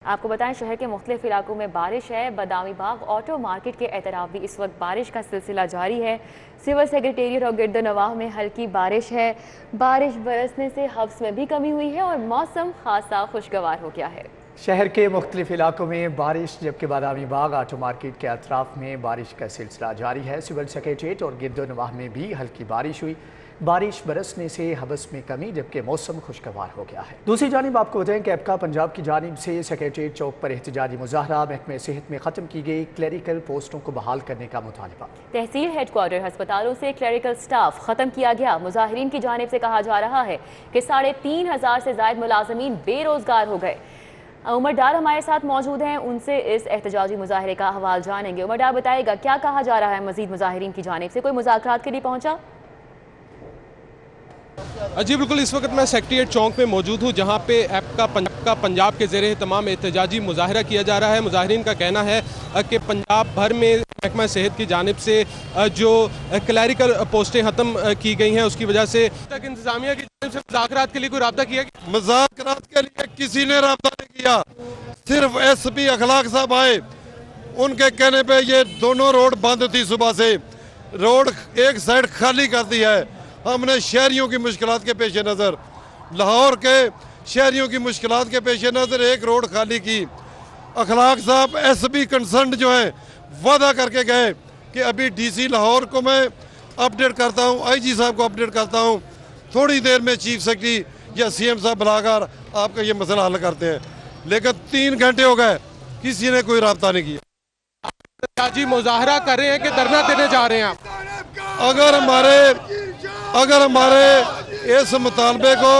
آپ کو بتائیں شہر کے مختلف علاقوں میں بارش ہے۔ بادامی باغ آٹو مارکیٹ کے اطراف بھی اس وقت بارش کا سلسلہ جاری ہے۔ سول سیکریٹریٹ اور گرد و نواح میں ہلکی بارش ہے۔ بارش برسنے سے حبس میں بھی کمی ہوئی ہے اور موسم خاصا خوشگوار ہو گیا ہے۔ شہر کے مختلف علاقوں میں بارش، جبکہ بادامی باغ آٹو مارکیٹ کے اطراف میں بارش کا سلسلہ جاری ہے۔ سول سیکریٹریٹ اور گرد و نواح میں بھی ہلکی بارش ہوئی۔ بارش برسنے سے حبس میں کمی، جبکہ موسم خوشگوار ہو گیا ہے۔ دوسری جانب آپ کو بتائیں کہ ایپکا پنجاب کی جانب سے سیکریٹریٹ چوک پر احتجاجی مظاہرہ، محکمہ صحت میں ختم کی گئی کلیریکل پوسٹوں کو بحال کرنے کا مطالبہ۔ تحصیل ہیڈ کوارٹر ہسپتالوں سے کلیریکل سٹاف ختم کیا گیا۔ مظاہرین کی جانب سے کہا جا رہا ہے کہ 3500 سے زائد ملازمین بے روزگار ہو گئے۔ عمر ڈار ہمارے ساتھ موجود ہیں، ان سے اس احتجاجی مظاہرے کا حوال جانیں گے۔ عمر ڈار بتائے گا کیا کہا جا رہا ہے مزید مظاہرین کی جانب سے؟ کوئی مذاکرات کے لیے پہنچا؟ جی بالکل، اس وقت میں سیکریٹریٹ چوک میں موجود ہوں، جہاں پہ ایپکا پنجاب کے زیر اہتمام احتجاجی مظاہرہ کیا جا رہا ہے۔ مظاہرین کا کہنا ہے کہ پنجاب بھر میں محکمہ صحت کی جانب سے جو کلیریکل پوسٹیں ختم کی گئی ہیں، اس کی وجہ سے تک انتظامیہ کی جانب سے مذاکرات کے لیے کوئی رابطہ کیا گیا؟ مذاکرات کے لیے کسی نے رابطہ نہیں کیا، صرف ایس پی اخلاق صاحب آئے، ان کے کہنے پہ یہ دونوں روڈ بند تھی، صبح سے روڈ ایک سائیڈ خالی کر دی ہے۔ ہم نے شہریوں کی مشکلات کے پیش نظر، لاہور کے شہریوں کی مشکلات کے پیش نظر ایک روڈ خالی کی۔ اخلاق صاحب ایس پی کنسرنڈ جو ہے وعدہ کر کے گئے کہ ابھی ڈی سی لاہور کو میں اپڈیٹ کرتا ہوں، آئی جی صاحب کو اپڈیٹ کرتا ہوں، تھوڑی دیر میں چیف سیکرٹری یا سی ایم صاحب بلا کر آپ کا یہ مسئلہ حل کرتے ہیں، لیکن 3 گھنٹے ہو گئے کسی نے کوئی رابطہ نہیں کیا۔ احتجاجی مظاہرہ کر رہے ہیں کہ دھرنا دینے جا رہے ہیں آپ؟ اگر ہمارے اس مطالبے کو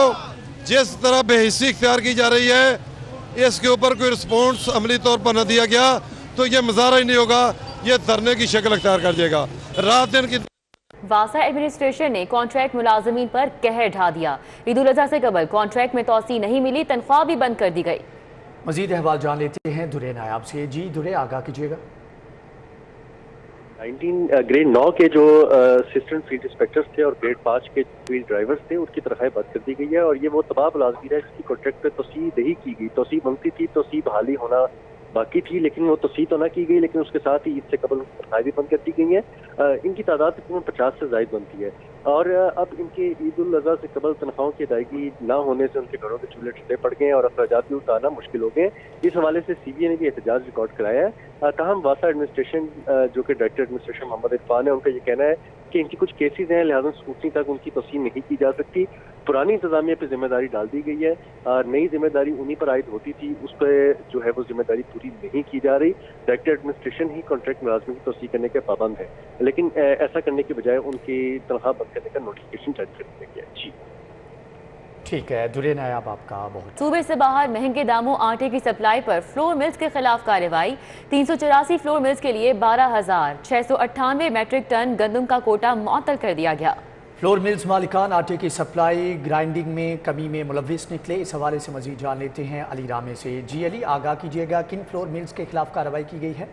جس طرح بے حسی اختیار کی جا رہی ہے، اس کے اوپر کوئی رسپونس عملی طور پر نہ دیا گیا تو یہ مظاہرہ ہی نہیں ہوگا، یہ دھرنے کی شکل اختیار کر جائے گا۔ رات دن کی واسا ایڈمنسٹریشن نے کانٹریکٹ ملازمین پر قہر ڈھا دیا۔ عید الاضحیٰ سے قبل کانٹریکٹ میں توسیع نہیں ملی، تنخواہ بھی بند کر دی گئی۔ مزید احوال جان لیتے ہیں درے نایاب سے۔ جی درے، آگاہ کیجیے گا۔ 19 گریڈ 9 کے جو اسسٹنٹ فیلڈ انسپیکٹرز تھے اور گریڈ 5 کے فیلڈ ڈرائیورز تھے، ان کی تنخواہیں بند کر دی گئی ہے، اور یہ وہ تمام ملازمین ہے جس کی کانٹریکٹ پہ توسیع نہیں کی گئی۔ توسیع بنتی تھی، توسیع بحالی ہونا باقی تھی، لیکن وہ توسیع تو نہ کی گئی، لیکن اس کے ساتھ ہی عید سے قبل تنخواہیں بھی بند کر دی گئی ہیں۔ ان کی تعداد تقریباً 50 سے زائد بنتی ہے، اور اب ان کے عید الاضحیٰ سے قبل تنخواہوں کی ادائیگی نہ ہونے سے ان کے گھروں کے چولہے ٹھنڈے پڑ گئے ہیں اور اخراجات بھی اتارنا مشکل ہو گئے۔ اس حوالے سے سی بی اے نے بھی احتجاج ریکارڈ کرایا ہے۔ تاہم واسا ایڈمنسٹریشن جو کہ ڈائریکٹر ایڈمنسٹریشن محمد عرفان ہے، ان کا یہ کہنا ہے کہ ان کی کچھ کیسز ہیں، لہٰذا اسکوٹنی تک ان کی توسیع نہیں کی جا سکتی۔ پرانی انتظامیہ پہ ذمہ داری ڈال دی گئی ہے، اور نئی ذمہ داری انہی پر عائد ہوتی تھی، اس پہ جو ہے وہ ذمہ داری پوری نہیں کی جا رہی۔ ڈائریکٹر ایڈمنسٹریشن ہی کانٹریکٹ ملازمین کی توسیع کرنے کے پابند ہے، لیکن ایسا کرنے کے بجائے ان کی تنخواہ بند کرنے کا نوٹیفکیشن جاری کر دیا گیا ہے۔ جی ٹھیک ہے درے نایاب، آپ کا بہت۔ صوبے سے باہر مہنگے داموں آٹے کی سپلائی پر فلور ملز کے خلاف کارروائی۔ 384 فلور ملز کے لیے 12,698 میٹرک ٹن گندم کا کوٹا معطل کر دیا گیا۔ فلور ملز مالکان آٹے کی سپلائی گرائنڈنگ میں کمی میں ملوث نکلے۔ اس حوالے سے مزید جان لیتے ہیں علی رامے سے۔ جی علی، آگاہ کیجیے گا کن فلور ملز کے خلاف کارروائی کی گئی ہے؟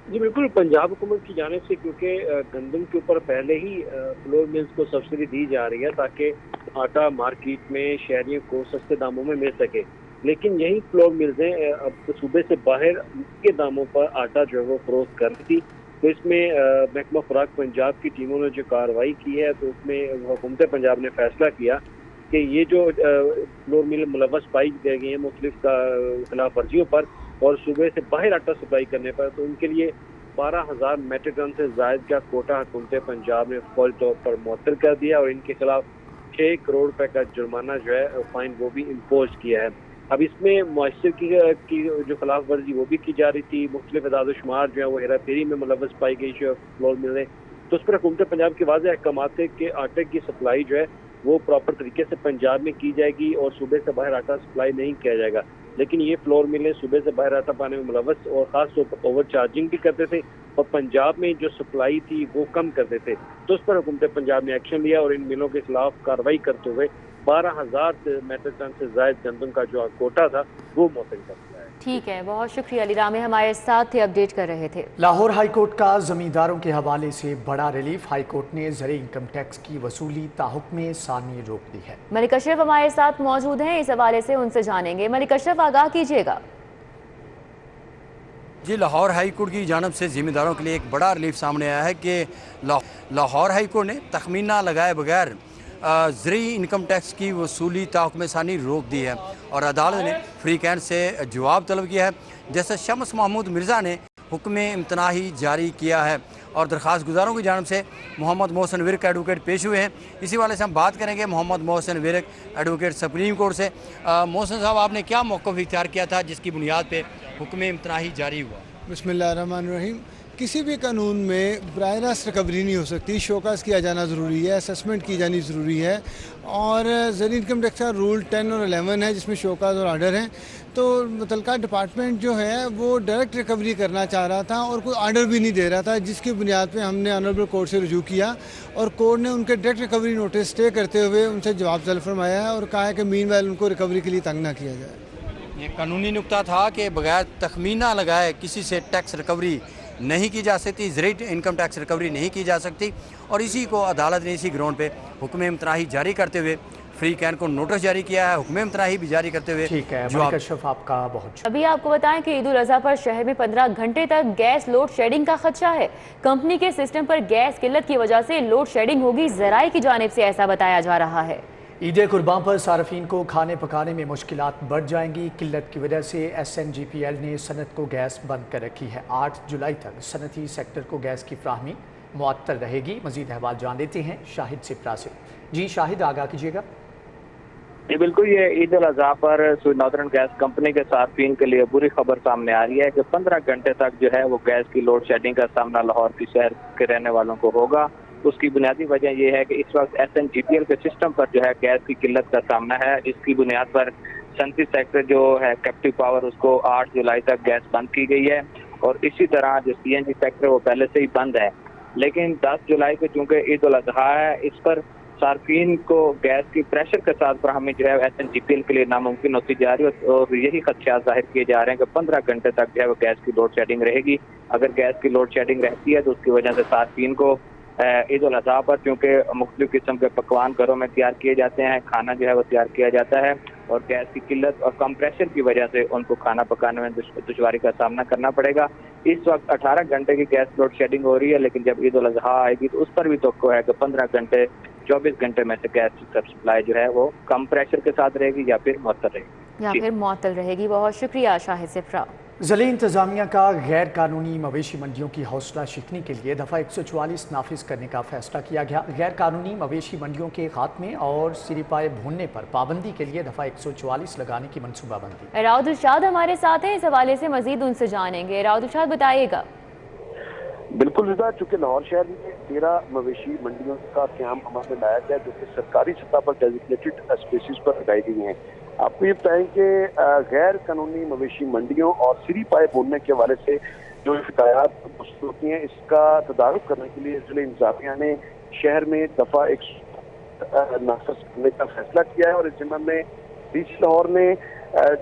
جی بالکل، پنجاب حکومت کی جانب سے کیونکہ گندم کے اوپر پہلے ہی فلور ملز کو سبسڈی دی جا رہی ہے تاکہ آٹا مارکیٹ میں شہریوں کو سستے داموں میں مل سکے، لیکن یہی فلور ملزیں اب صوبے سے باہر کے داموں پر آٹا جو ہے وہ فروخت کر رہی تھی۔ تو اس میں محکمہ خوراک پنجاب کی ٹیموں نے جو کارروائی کی ہے، تو اس میں حکومت پنجاب نے فیصلہ کیا کہ یہ جو فلور مل ملوث پائی گئی ہیں مختلف خلاف ورزیوں پر اور صوبے سے باہر آٹا سپلائی کرنے پر، تو ان کے لیے 12,000 میٹرک ٹن سے زائد کا کوٹا حکومت پنجاب نے فوری طور پر معطل کر دیا، اور ان کے خلاف 6 کروڑ روپے کا جرمانہ جو ہے فائن وہ بھی امپوز کیا ہے۔ اب اس میں معاشر کی جو خلاف ورزی وہ بھی کی جا رہی تھی، مختلف اعداد و شمار جو ہے وہ ہیرا پھیری میں ملوث پائی گئی فلور ملیں، تو اس پر حکومت پنجاب کے واضح احکامات تھے کہ آٹے کی سپلائی جو ہے وہ پراپر طریقے سے پنجاب میں کی جائے گی اور صوبے سے باہر آٹا سپلائی نہیں کیا جائے گا، لیکن یہ فلور ملیں صوبے سے باہر آٹا پانے میں ملوث اور خاص طور پر اوور چارجنگ بھی کرتے تھے اور پنجاب میں جو سپلائی تھی وہ کم کرتے تھے، تو اس پر حکومت پنجاب نے ایکشن لیا اور ان ملوں کے خلاف کارروائی کرتے ہوئے 12,000 میٹرک ٹن سے زائد گندم کا جو کوٹا تھا وہ معطل کر دیا ہے۔ ٹھیک ہے، بہت شکریہ علی رامے ہمارے ساتھ تھے، اپڈیٹ کر رہے تھے۔ لاہور ہائی کورٹ کا زمینداروں کے حوالے سے بڑا ریلیف، ہائی کورٹ نے زرعی انکم ٹیکس کی وصولی تاحکم ثانی روک دی ہے۔ ملک اشرف ہمارے ساتھ موجود ہیں، اس حوالے سے ان سے جانیں گے۔ ملک اشرف، آگاہ کیجیے گا۔ جی، لاہور ہائی کورٹ کی جانب سے ذمہ داروں کے لیے ایک بڑا ریلیف سامنے آیا ہے کہ لاہور ہائی کورٹ نے تخمینہ لگائے بغیر زرعی انکم ٹیکس کی وصولی تاحکم ثانی روک دی ہے اور عدالت نے فری کینٹ سے جواب طلب کیا ہے۔ جسٹس شمس محمود مرزا نے حکم امتناعی جاری کیا ہے اور درخواست گزاروں کی جانب سے محمد محسن ورک ایڈوکیٹ پیش ہوئے ہیں۔ اسی والے سے ہم بات کریں گے Muhammad Mohsin work advocate supreme court سے۔ محسن صاحب، آپ نے کیا موقف اختیار کیا تھا جس کی بنیاد پہ حکم امتناعی جاری ہوا؟ بسم اللہ الرحمن الرحیم۔ کسی بھی قانون میں براہ راست ریکوری نہیں ہو سکتی، شوکاز کیا جانا ضروری ہے، اسسمنٹ کی جانی ضروری ہے، اور زرعی انکم ٹیکس کا رول 10 اور 11 ہے جس میں شوکاز اور آرڈر ہیں۔ تو متعلقہ ڈپارٹمنٹ جو ہے وہ ڈائریکٹ ریکوری کرنا چاہ رہا تھا اور کوئی آرڈر بھی نہیں دے رہا تھا، جس کی بنیاد پہ ہم نے آنریبل کورٹ سے رجوع کیا اور کورٹ نے ان کے ڈائریکٹ ریکوری نوٹس اسٹے کرتے ہوئے ان سے جواب طلب فرمایا ہے اور کہا ہے کہ مین وائل ان کو ریکوری کے لیے تنگ نہ کیا جائے۔ یہ قانونی نکتہ تھا کہ بغیر تخمینہ لگائے کسی سے ٹیکس ریکوری نہیں کی جا سکتی، زرعی انکم ٹیکس ریکوری نہیں کی جا سکتی، اور اسی کو عدالت نے اسی گراؤنڈ پہ حکم امتناعی جاری کرتے ہوئے فری کین کو نوٹس جاری کیا ہے، حکم امتناعی بھی جاری کرتے ہوئے۔ ٹھیک ہے ملک اشرف، آپ کا بہت شکریہ۔ ابھی آپ کو بتائیں کہ عید الاضحیٰ پر شہر میں 15 گھنٹے تک گیس لوڈ شیڈنگ کا خدشہ ہے۔ کمپنی کے سسٹم پر گیس قلت کی وجہ سے لوڈ شیڈنگ ہوگی، ذرائع کی جانب سے ایسا بتایا جا رہا ہے۔ عید قربان پر صارفین کو کھانے پکانے میں مشکلات بڑھ جائیں گی۔ قلت کی وجہ سے SNGPL نے صنعت کو گیس بند کر رکھی ہے۔ 8 جولائی تک صنعتی سیکٹر کو گیس کی فراہمی معطل رہے گی۔ مزید احوال جان لیتے ہیں شاہد سپرا سے۔ جی شاہد، آگاہ کیجیے گا۔ جی بالکل، یہ عید الاضحیٰ پر ناردرن گیس کمپنی کے صارفین کے لیے بری خبر سامنے آ رہی ہے کہ 15 گھنٹے تک جو ہے وہ گیس کی لوڈ شیڈنگ کا سامنا لاہور کی شہر کے رہنے والوں کو ہوگا۔ اس کی بنیادی وجہ یہ ہے کہ اس وقت SNGPL کے سسٹم پر جو ہے گیس کی قلت کا سامنا ہے، جس کی بنیاد پر صنعتی سیکٹر جو ہے کیپٹیو پاور اس کو 8 جولائی تک گیس بند کی گئی ہے، اور اسی طرح جو CNG سیکٹر وہ پہلے سے ہی بند ہے۔ لیکن 10 جولائی کو چونکہ عید الاضحیٰ ہے، اس پر صارفین کو گیس کی پریشر کے ساتھ فراہمی جو ہے SNGPL کے لیے ناممکن ہوتی جا رہی ہے، اور یہی خدشات ظاہر کیے جا رہے ہیں کہ 15 گھنٹے تک جو ہے وہ گیس کی لوڈ شیڈنگ رہے گی۔ اگر گیس کی لوڈ شیڈنگ رہتی ہے تو اس کی وجہ سے صارفین کو عید الاضحیٰ پر چونکہ مختلف قسم کے پکوان گھروں میں تیار کیے جاتے ہیں، کھانا جو ہے وہ تیار کیا جاتا ہے، اور گیس کی قلت اور کم پریشر کی وجہ سے ان کو کھانا پکانے میں دشواری کا سامنا کرنا پڑے گا۔ اس وقت 18 گھنٹے کی گیس لوڈ شیڈنگ ہو رہی ہے، لیکن جب عید الاضحیٰ آئے گی تو اس پر بھی توقع ہے کہ 15 گھنٹے 24 گھنٹے میں سے گیس سپلائی جو ہے وہ کم پریشر کے ساتھ رہے گی یا پھر معطل رہے گی۔ بہت شکریہ شاہد سفرا۔ ضلعی انتظامیہ کا غیر قانونی مویشی منڈیوں کی حوصلہ شکنی کے لیے دفعہ 144 نافذ کرنے کا فیصلہ کیا گیا۔ غیر قانونی مویشی منڈیوں کے خاتمے اور سریپائے بھوننے پر پابندی کے لیے دفعہ 144 لگانے کی منصوبہ بندی۔ راؤد ارشاد ہمارے ساتھ ہیں، اس حوالے سے مزید ان سے جانیں گے۔ راؤد ارشاد، بتائیے گا۔ بالکل رضا، چونکہ لاہور شہر میں 13 مویشی منڈیوں کا قیام عمل میں لایا گیا جو کہ سرکاری سطح پر ڈیزگنیٹڈ اسپیسیز پر لگائی گئی ہیں۔ آپ کو یہ بتائیں کہ غیر قانونی مویشی منڈیوں اور سری پائے بولنے کے حوالے سے جو شکایات موصول ہوتی ہیں، اس کا تدارک کرنے کے لیے ضلع انتظامیہ نے شہر میں دفعہ 100 نافذ کرنے کا فیصلہ کیا ہے، اور اس ضمن میں DC لاہور نے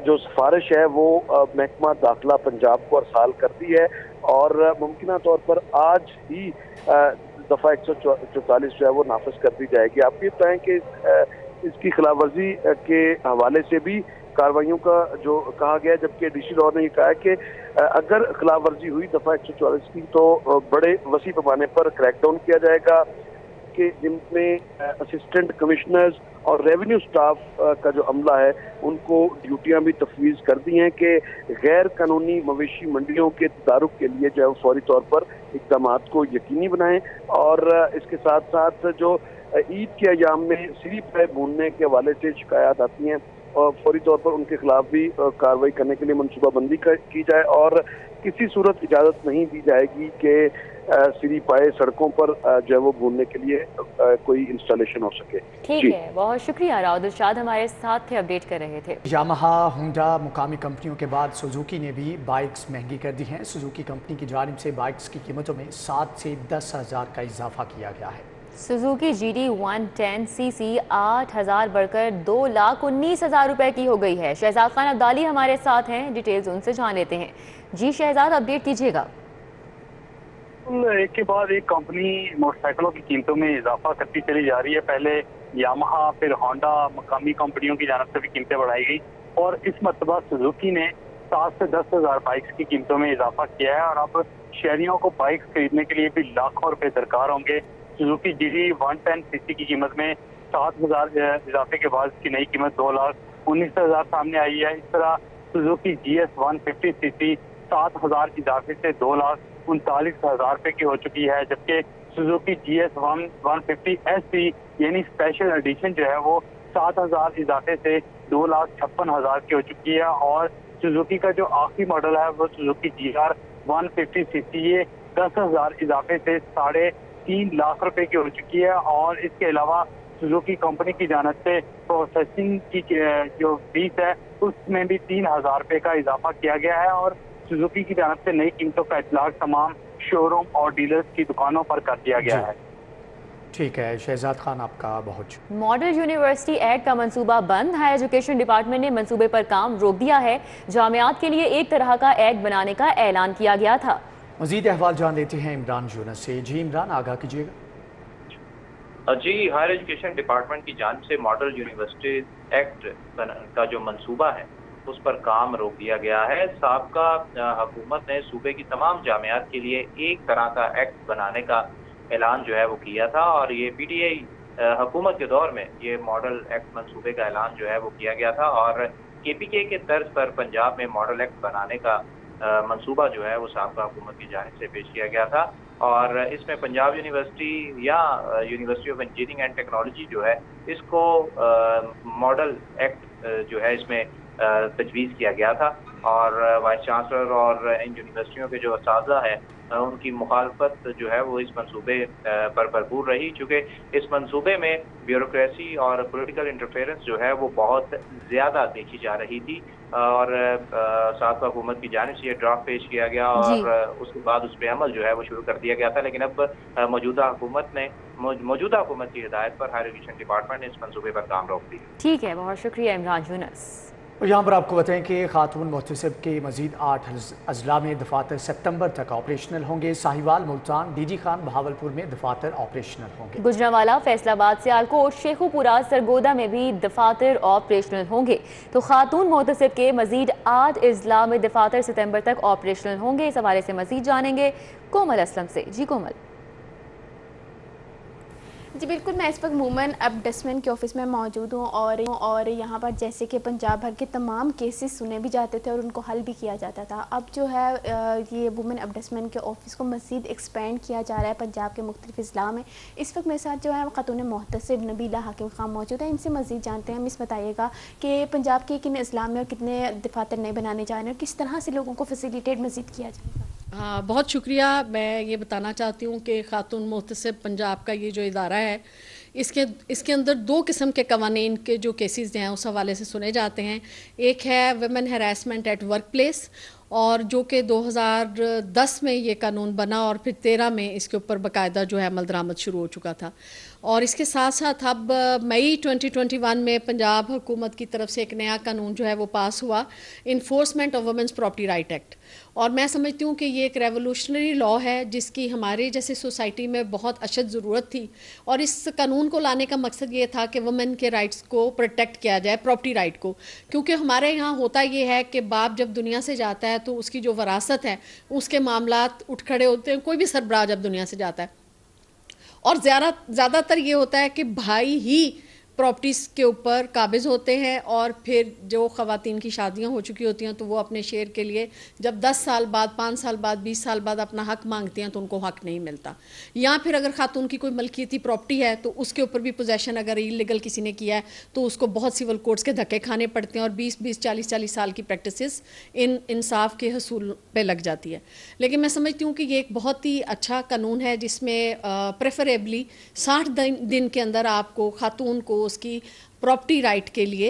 جو سفارش ہے وہ محکمہ داخلہ پنجاب کو ارسال کر دی ہے، اور ممکنہ طور پر آج ہی دفعہ 144 جو ہے وہ نافذ کر دی جائے گی۔ آپ یہ بتائیں کہ اس کی خلاف ورزی کے حوالے سے بھی کارروائیوں کا جو کہا گیا ہے، جبکہ DC لاہور نے یہ کہا ہے کہ اگر خلاف ورزی ہوئی دفعہ 144 کی تو بڑے وسیع پیمانے پر کریک ڈاؤن کیا جائے گا، کہ جن میں اسسٹنٹ کمشنرز اور ریونیو سٹاف کا جو عملہ ہے ان کو ڈیوٹیاں بھی تفویض کر دی ہیں کہ غیر قانونی مویشی منڈیوں کے تدارک کے لیے جو ہے فوری طور پر اقدامات کو یقینی بنائیں، اور اس کے ساتھ ساتھ جو عید کے ایام میں سری پائے بھوننے کے حوالے سے شکایات آتی ہیں اور فوری طور پر ان کے خلاف بھی کارروائی کرنے کے لیے منصوبہ بندی کی جائے، اور کسی صورت اجازت نہیں دی جائے گی کہ سری پائے سڑکوں پر جو ہے وہ بھوننے کے لیے کوئی انسٹالیشن ہو سکے۔ ٹھیک ہے، بہت شکریہ راؤد ارشاد ہمارے ساتھ تھے، اپڈیٹ کر رہے تھے۔ یامہا، ہونڈا مقامی کمپنیوں کے بعد سوزوکی نے بھی بائکس مہنگی کر دی ہیں۔ سوزوکی کمپنی کی جانب سے بائکس کی قیمتوں میں 7 سے 10 ہزار کا اضافہ کیا گیا ہے۔ سوزوکی GD 110 CC 8,000 بڑھ کر 2,19,000 روپے کی ہو گئی ہے۔ شہزاد خان عبدالی ہمارے ساتھ ہیں، ڈیٹیلز ان سے جان لیتے ہیں۔ جی شہزاد، اپڈیٹ کیجیے گا۔ ایک کے بعد ایک کمپنی موٹر سائیکلوں کی قیمتوں میں اضافہ کرتی چلی جا رہی ہے۔ پہلے یامہا، پھر ہونڈا، مقامی کمپنیوں کی جانب سے بھی قیمتیں بڑھائی گئی، اور اس مرتبہ سوزوکی نے 7 سے 10,000 بائکس کی قیمتوں میں اضافہ کیا ہے، اور اب شہریوں کو بائکس خریدنے کے لیے بھی لاکھوں روپے درکار ہوں گے۔ سوزوکی GD 110 CC کی قیمت میں 7,000 اضافے کے بعد اس کی نئی قیمت 2,19,000 سامنے آئی ہے۔ اس طرح سوزوکی GS 150 CC 7,000 اضافے سے 2,39,000 روپے کی ہو چکی ہے، جبکہ سوزوکی GS 150 SC یعنی اسپیشل ایڈیشن جو ہے وہ 7,000 اضافے سے 2,56,000 کی ہو چکی ہے، اور سوزوکی کا جو آخری ماڈل ہے وہ سوزوکی GR 150 CC یہ 10,000 اضافے سے 3.5 لاکھ روپے کی ہو چکی ہے، اور اس کے علاوہ سوزوکی کمپنی کی جانب سے پروسیسنگ کی جو فیس ہے اس میں بھی 3,000 روپے کا اضافہ کیا گیا ہے، اور سوزوکی کی جانب سے نئی قیمتوں کا اطلاق تمام شو روم اور ڈیلرز کی دکانوں پر کر دیا گیا ہے۔ ٹھیک ہے شہزاد خان، آپ کا بہت شکریہ۔ ماڈل یونیورسٹی ایکٹ کا منصوبہ بند، ہائر ایجوکیشن ڈپارٹمنٹ نے منصوبے پر کام روک دیا ہے۔ جامعات کے لیے ایک طرح کا ایکٹ بنانے کا اعلان کیا گیا تھا۔ مزید احوال جان لیتے ہیں عمران یونس سے۔ جی عمران، آگاہ کیجیے گا۔ جی، ہائر ایجوکیشن ڈپارٹمنٹ کی جانب سے ماڈل یونیورسٹی ایکٹ کا جو منصوبہ ہے اس پر کام روک دیا گیا ہے۔ سابقہ حکومت نے صوبے کی تمام جامعات کے لیے ایک طرح کا ایکٹ بنانے کا اعلان جو ہے وہ کیا تھا، اور یہ PTI حکومت کے دور میں یہ ماڈل ایکٹ منصوبے کا اعلان جو ہے وہ کیا گیا تھا، اور KPK کے طرز پر پنجاب میں ماڈل ایکٹ بنانے کا منصوبہ جو ہے وہ سابقہ حکومت کی جانب سے پیش کیا گیا تھا، اور اس میں پنجاب یونیورسٹی یا university of engineering and technology جو ہے اس کو ماڈل ایکٹ جو ہے اس میں تجویز کیا گیا تھا، اور وائس چانسلر اور ان یونیورسٹیوں کے جو اساتذہ ہیں ان کی مخالفت جو ہے وہ اس منصوبے پر بھرپور رہی، چونکہ اس منصوبے میں بیوروکریسی اور پولیٹیکل انٹرفیئرنس جو ہے وہ بہت زیادہ دیکھی جا رہی تھی، اور سابقہ حکومت کی جانب سے یہ ڈرافٹ پیش کیا گیا، اور اس کے بعد اس پہ عمل جو ہے وہ شروع کر دیا گیا تھا، لیکن اب موجودہ حکومت کی ہدایت پر ہائر ایجوکیشن ڈپارٹمنٹ نے اس منصوبے پر کام روک دیا۔ ٹھیک ہے، بہت شکریہ عمران یونس۔ اور یہاں پر آپ کو بتائیں کہ خاتون محتسب کے مزید 8 اضلاع میں دفاتر ستمبر تک آپریشنل ہوں گے۔ ساہیوال، ملتان، DG خان، بہاولپور میں دفاتر آپریشنل ہوں گے۔ گجرانوالہ، فیصل آباد، سیالکوٹ، شیخو پورہ، سرگودا میں بھی دفاتر آپریشنل ہوں گے۔ تو خاتون محتسب کے مزید 8 اضلاع میں دفاتر ستمبر تک آپریشنل ہوں گے۔ اس حوالے سے مزید جانیں گے کومل اسلم سے۔ جی کومل۔ جی بالکل، میں اس وقت وومن امبیڈسمنٹ کے آفس میں موجود ہوں، اور یہاں پر جیسے کہ پنجاب بھر کے تمام کیسز سنے بھی جاتے تھے اور ان کو حل بھی کیا جاتا تھا، اب جو ہے یہ وومن امبیڈسمنٹ کے آفس کو مزید ایکسپینڈ کیا جا رہا ہے پنجاب کے مختلف اضلاع میں۔ اس وقت میرے ساتھ جو ہے خاتون محتسب نبیلہ حاکم خان موجود ہیں، ان سے مزید جانتے ہیں۔ مس بتائیے گا کہ پنجاب کے کن اضلاع میں اور کتنے دفاتر نئے بنانے جا رہے ہیں، اور کس طرح سے لوگوں کو فیسیلیٹیٹ مزید کیا جائے گا؟ بہت شکریہ۔ میں یہ بتانا چاہتی ہوں کہ خاتون محتسب پنجاب کا یہ جو ادارہ ہے اس کے اندر 2 قسم کے قوانین کے جو کیسز ہیں اس حوالے سے سنے جاتے ہیں۔ ایک ہے women harassment at workplace, اور جو کہ 2010 میں یہ قانون بنا، اور پھر 13 میں اس کے اوپر باقاعدہ جو ہے عمل درآمد شروع ہو چکا تھا، اور اس کے ساتھ ساتھ اب مئی 2021 میں پنجاب حکومت کی طرف سے ایک نیا قانون جو ہے وہ پاس ہوا، enforcement of womens property right act, اور میں سمجھتی ہوں کہ یہ ایک ریولوشنری لا ہے جس کی ہماری جیسے سوسائٹی میں بہت اشد ضرورت تھی، اور اس قانون کو لانے کا مقصد یہ تھا کہ وومن کے رائٹس کو پروٹیکٹ کیا جائے، پراپرٹی رائٹ کو، کیونکہ ہمارے یہاں ہوتا یہ ہے کہ باپ جب دنیا سے جاتا ہے تو اس کی جو وراثت ہے اس کے معاملات اٹھ کھڑے ہوتے ہیں، کوئی بھی سربراہ جب دنیا سے جاتا ہے، اور زیادہ تر یہ ہوتا ہے کہ بھائی ہی پراپرٹیز کے اوپر قابض ہوتے ہیں، اور پھر جو خواتین کی شادیاں ہو چکی ہوتی ہیں تو وہ اپنے شیئر کے لیے جب 10 سال بعد، 5 سال بعد، 20 سال بعد اپنا حق مانگتی ہیں تو ان کو حق نہیں ملتا، یا پھر اگر خاتون کی کوئی ملکیتی پراپرٹی ہے تو اس کے اوپر بھی پوزیشن اگر انلیگل کسی نے کیا ہے تو اس کو بہت سول کورٹس کے دھکے کھانے پڑتے ہیں، اور 20 40 سال کی پریکٹسز انصاف کے حصول پہ لگ جاتی ہے۔ لیکن میں سمجھتی ہوں کہ یہ ایک بہت ہی اچھا قانون ہے جس میں پریفریبلی 60 دن کے اندر آپ کو خاتون کو اس کی پراپرٹی رائٹ کے لیے